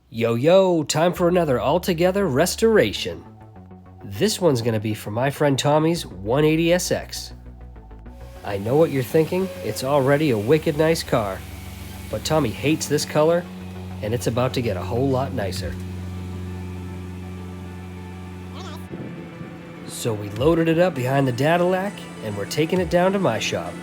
Yo, yo, time for another altogether restoration. This one's gonna be for my friend Tommy's 180SX. I know what you're thinking, it's already a wicked nice car. But Tommy hates this color, and it's about to get a whole lot nicer. So we loaded it up behind the Cadillac, and we're taking it down to my shop.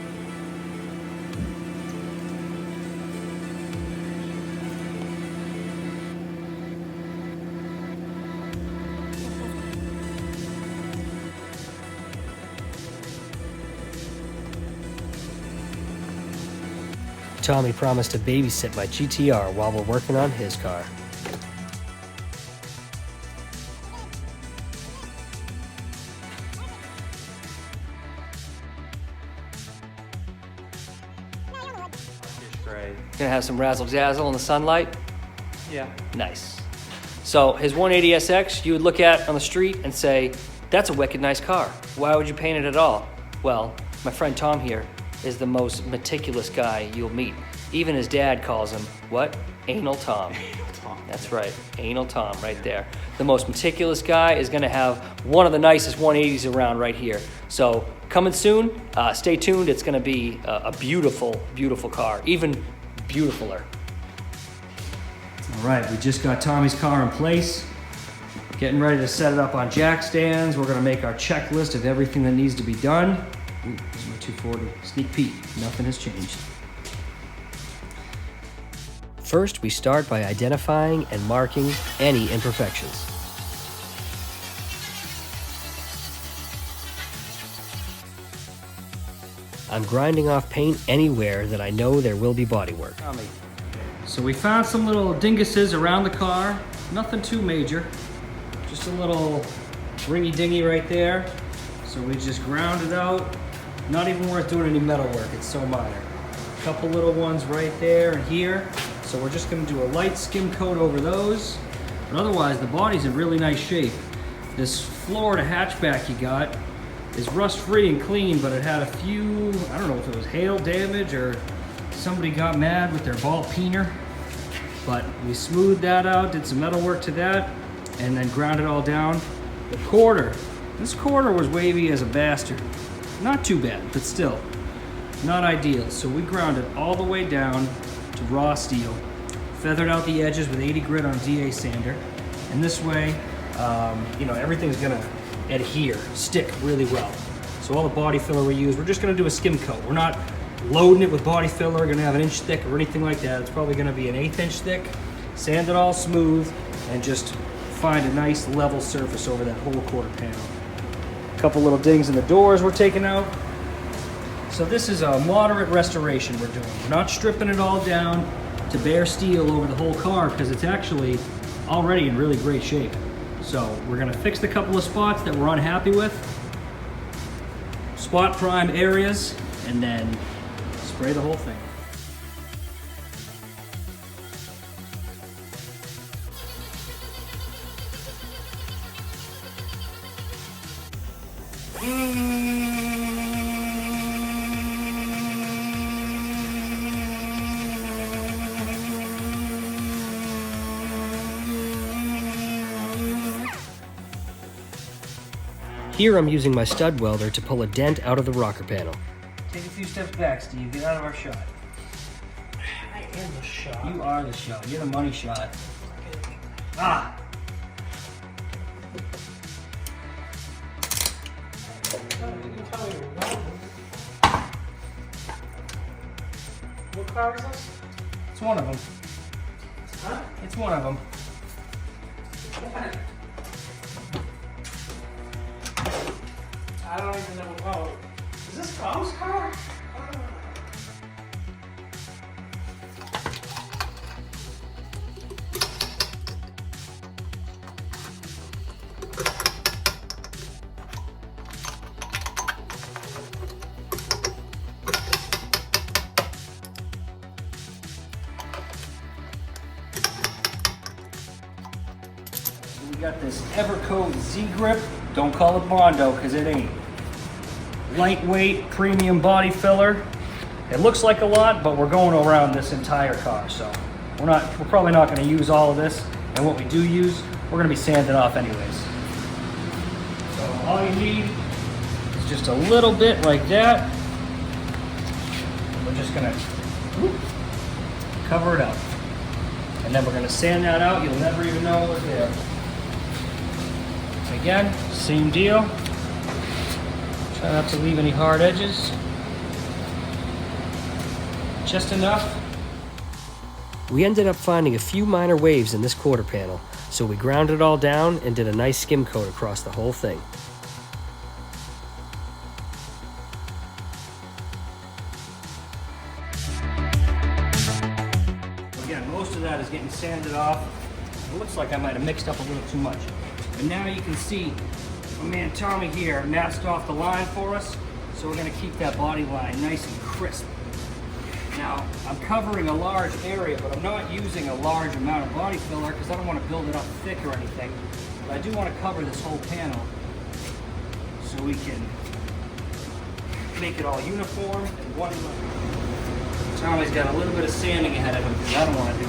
Tommy promised to babysit my GTR while we're working on his car. Great. Gonna have some razzle dazzle in the sunlight. Yeah. Nice. So his 180SX you would look at on the street and say, that's a wicked nice car. Why would you paint it at all? Well, my friend Tom here is the most meticulous guy you'll meet. Even his dad calls him, what? Anal Tom. That's right, Anal Tom right there. The most meticulous guy is gonna have one of the nicest 180s around right here. So coming soon, stay tuned. It's gonna be a beautiful, beautiful car, even beautifuler. All right, we just got Tommy's car in place. Getting ready to set it up on jack stands. We're gonna make our checklist of everything that needs to be done. Ooh, this is my 240. Sneak peek, nothing has changed. First, we start by identifying and marking any imperfections. I'm grinding off paint anywhere that I know there will be bodywork. So we found some little dinguses around the car. Nothing too major. Just a little ringy-dingy right there. So we just ground it out. Not even worth doing any metal work, it's so minor. A couple little ones right there and here. So we're just gonna do a light skim coat over those. But otherwise, the body's in really nice shape. This Florida hatchback you got is rust-free and clean, but it had a few, I don't know if it was hail damage or somebody got mad with their ball peener. But we smoothed that out, did some metal work to that, and then ground it all down. The quarter, this quarter was wavy as a bastard. Not too bad, but still, not ideal. So we ground it all the way down to raw steel, feathered out the edges with 80 grit on DA sander, and this way, everything's gonna adhere, stick really well. So all the body filler we use, we're just gonna do a skim coat. We're not loading it with body filler, gonna have an inch thick or anything like that. It's probably gonna be an 1/8 inch thick, sand it all smooth, and just find a nice level surface over that whole quarter panel. A couple little dings in the doors we're taking out. So this is a moderate restoration we're doing. We're not stripping it all down to bare steel over the whole car because it's actually already in really great shape. So we're gonna fix the couple of spots that we're unhappy with, spot prime areas, and then spray the whole thing. Here I'm using my stud welder to pull a dent out of the rocker panel. Take a few steps back, Steve. Get out of our shot. I am the shot. You are the shot. You're the money shot. Ah! What car is this? It's one of them. Huh? It's one of them. I don't even know. Oh, is this Tom's car? We got this Evercoat Z-Grip. Don't call it Bondo, because it ain't. Lightweight, premium body filler. It looks like a lot, but we're going around this entire car, so We're probably not gonna use all of this, and what we do use, we're gonna be sanding off anyways. So all you need is just a little bit like that. We're just gonna cover it up. And then we're gonna sand that out. You'll never even know it was there. Again, same deal. Try not to leave any hard edges. Just enough. We ended up finding a few minor waves in this quarter panel, so we ground it all down and did a nice skim coat across the whole thing. Again, most of that is getting sanded off. It looks like I might have mixed up a little too much. But now you can see my man Tommy here masked off the line for us, so we're gonna keep that body line nice and crisp. Now, I'm covering a large area, but I'm not using a large amount of body filler because I don't want to build it up thick or anything. But I do want to cover this whole panel so we can make it all uniform and one look. Tommy's got a little bit of sanding ahead of him because I don't want to do it.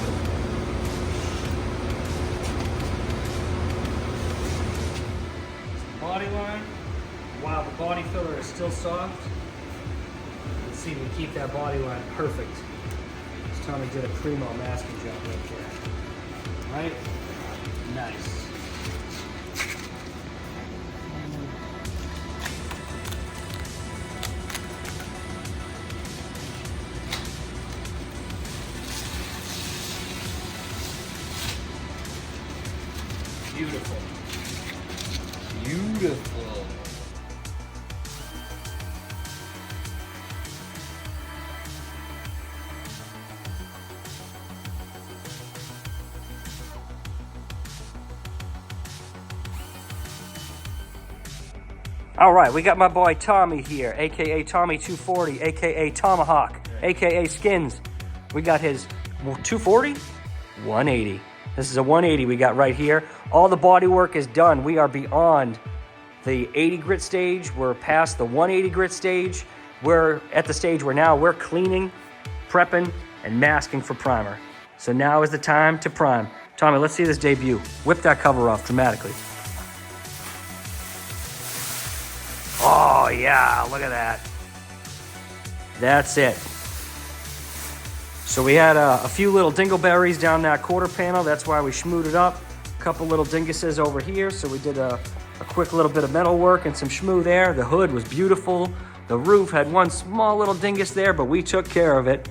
Body line, while the body filler is still soft. See, we keep that body line perfect. As Tommy did a primo masking job right there. Right? Nice. Beautiful. Beautiful. All right, we got my boy Tommy here, AKA Tommy 240, AKA Tomahawk, AKA Skins. We got his 240, 180. This is a 180 we got right here. All the body work is done. We are beyond the 80 grit stage. We're past the 180 grit stage. We're at the stage where now we're cleaning, prepping, and masking for primer. So now is the time to prime. Tommy, let's see this debut. Whip that cover off dramatically. Oh yeah, look at that. That's it. So we had a few little dingleberries down that quarter panel. That's why we schmoed it up. A couple little dinguses over here. So we did a quick little bit of metal work and some schmoo there. The hood was beautiful. The roof had one small little dingus there, but we took care of it.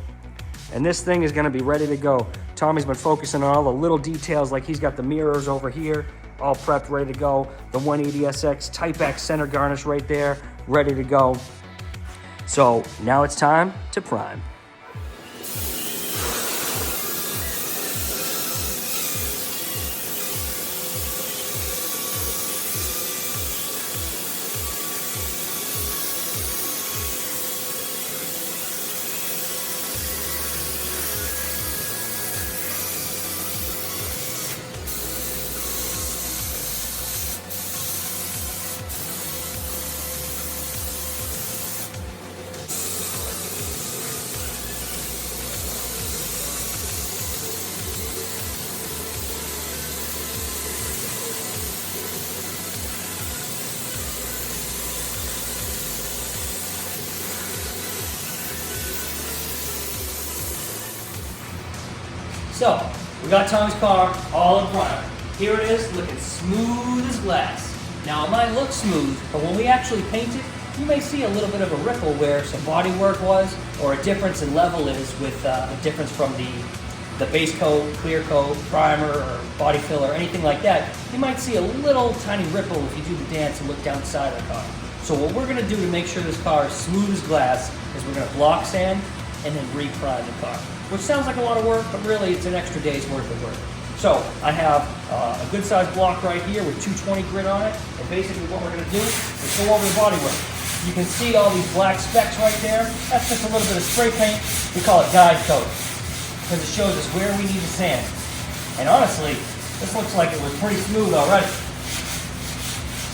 And this thing is gonna be ready to go. Tommy's been focusing on all the little details, like he's got the mirrors over here, all prepped, ready to go. The 180SX Type X center garnish right there, ready to go. So now it's time to prime. So, we got Tommy's car all in primer. Here it is, looking smooth as glass. Now, it might look smooth, but when we actually paint it, you may see a little bit of a ripple where some body work was, or a difference in level is with the difference from the base coat, clear coat, primer, or body filler, anything like that. You might see a little tiny ripple if you do the dance and look down the side of the car. So what we're gonna do to make sure this car is smooth as glass is we're gonna block sand and then re-prime the car. Which sounds like a lot of work, but really it's an extra day's worth of work. So I have a good sized block right here with 220 grit on it. And basically what we're gonna do is go over the body work. You can see all these black specks right there. That's just a little bit of spray paint. We call it guide coat because it shows us where we need to sand. And honestly, this looks like it was pretty smooth already.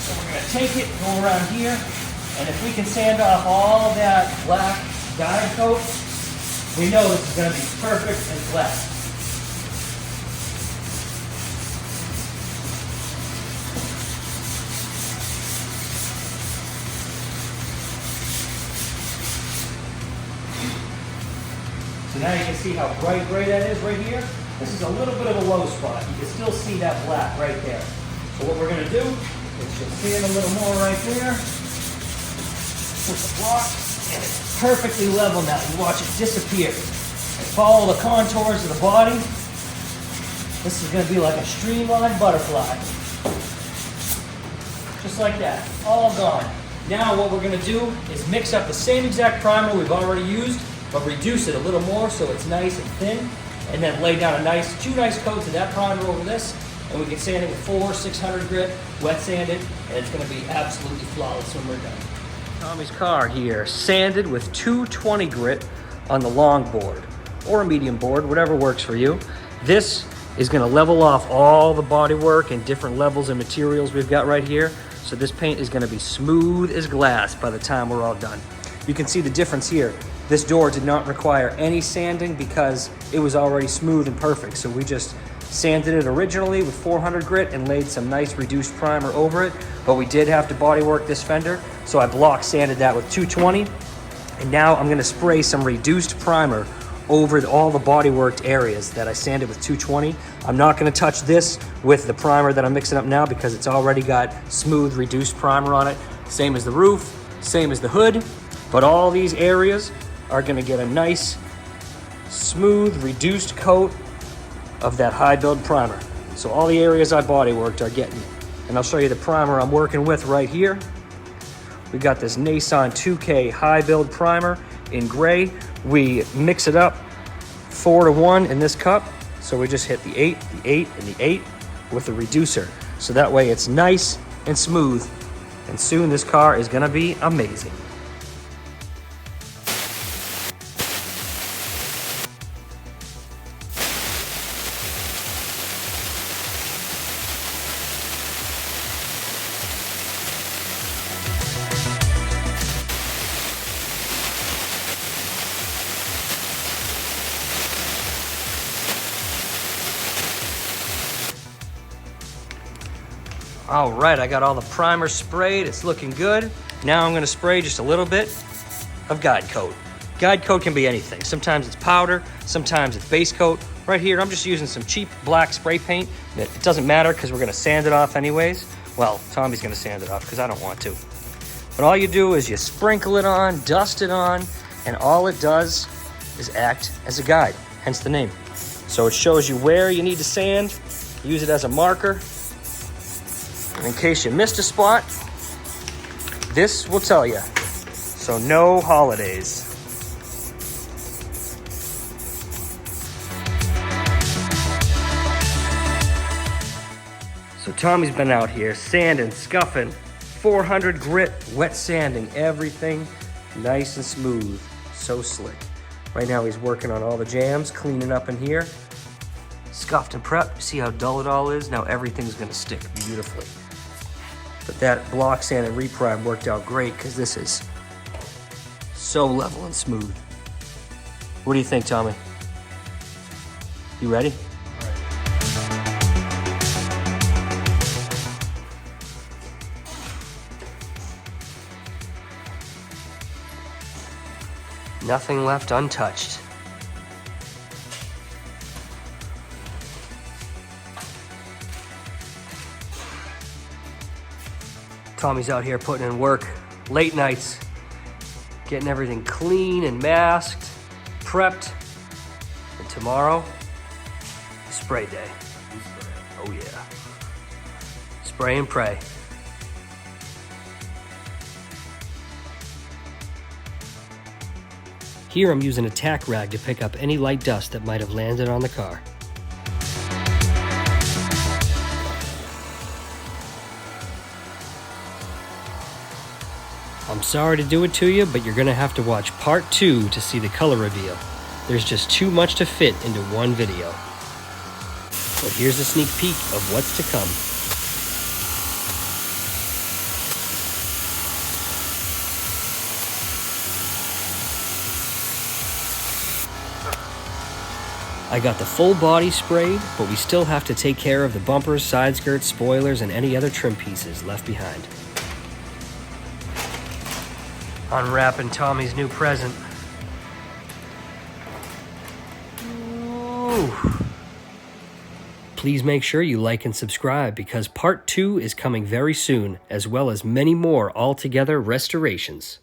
So we're gonna take it, go around here, and if we can sand off all of that black guide coat, we know this is going to be perfect and flat. now you can see how bright gray that is right here. This is a little bit of a low spot. You can still see that black right there. So what we're gonna do is just sand a little more right there with the block, and it's perfectly level now. You watch it disappear. And follow the contours of the body. This is gonna be like a streamlined butterfly. Just like that, all gone. Now what we're gonna do is mix up the same exact primer we've already used, but reduce it a little more so it's nice and thin, and then lay down two nice coats of that primer over this, and we can sand it with 400-600 grit, wet sand it, and it's gonna be absolutely flawless when we're done. Tommy's car here, sanded with 220 grit on the long board, or a medium board, whatever works for you. This is gonna level off all the bodywork and different levels and materials we've got right here. So this paint is gonna be smooth as glass by the time we're all done. You can see the difference here. This door did not require any sanding because it was already smooth and perfect. So we just sanded it originally with 400 grit and laid some nice reduced primer over it. But we did have to bodywork this fender, so I block sanded that with 220. And now I'm gonna spray some reduced primer over all the bodyworked areas that I sanded with 220. I'm not gonna touch this with the primer that I'm mixing up now because it's already got smooth reduced primer on it. Same as the roof, same as the hood, but all these areas are gonna get a nice, smooth, reduced coat of that high build primer. So all the areas I bodyworked are getting it. And I'll show you the primer I'm working with right here. We got this Nason 2K high build primer in gray. We mix it up 4-to-1 in this cup. So we just hit the 8, the 8, and the 8 with the reducer. So that way it's nice and smooth. And soon this car is gonna be amazing. All right, I got all the primer sprayed. It's looking good. Now I'm gonna spray just a little bit of Guide Coat. Guide Coat can be anything. Sometimes it's powder, sometimes it's base coat. Right here, I'm just using some cheap black spray paint. It doesn't matter because we're gonna sand it off anyways. Well, Tommy's gonna sand it off because I don't want to. But all you do is you sprinkle it on, dust it on, and all it does is act as a guide, hence the name. So it shows you where you need to sand, use it as a marker. And in case you missed a spot, this will tell you. So no holidays. So Tommy's been out here sanding, scuffing, 400 grit, wet sanding, everything nice and smooth, so slick. Right now he's working on all the jams, cleaning up in here. Scuffed and prepped, see how dull it all is? Now everything's gonna stick beautifully. But that block sand and reprime worked out great because this is so level and smooth. What do you think, Tommy? You ready? Nothing left untouched. Tommy's out here putting in work, late nights, getting everything clean and masked, prepped. And tomorrow, spray day. Oh yeah. Spray and pray. Here I'm using a tack rag to pick up any light dust that might have landed on the car. I'm sorry to do it to you, but you're gonna have to watch part 2 to see the color reveal. There's just too much to fit into one video. But here's a sneak peek of what's to come. I got the full body sprayed, but we still have to take care of the bumpers, side skirts, spoilers, and any other trim pieces left behind. Unwrapping Tommy's new present. Whew. Please make sure you like and subscribe because part 2 is coming very soon, as well as many more altogether restorations.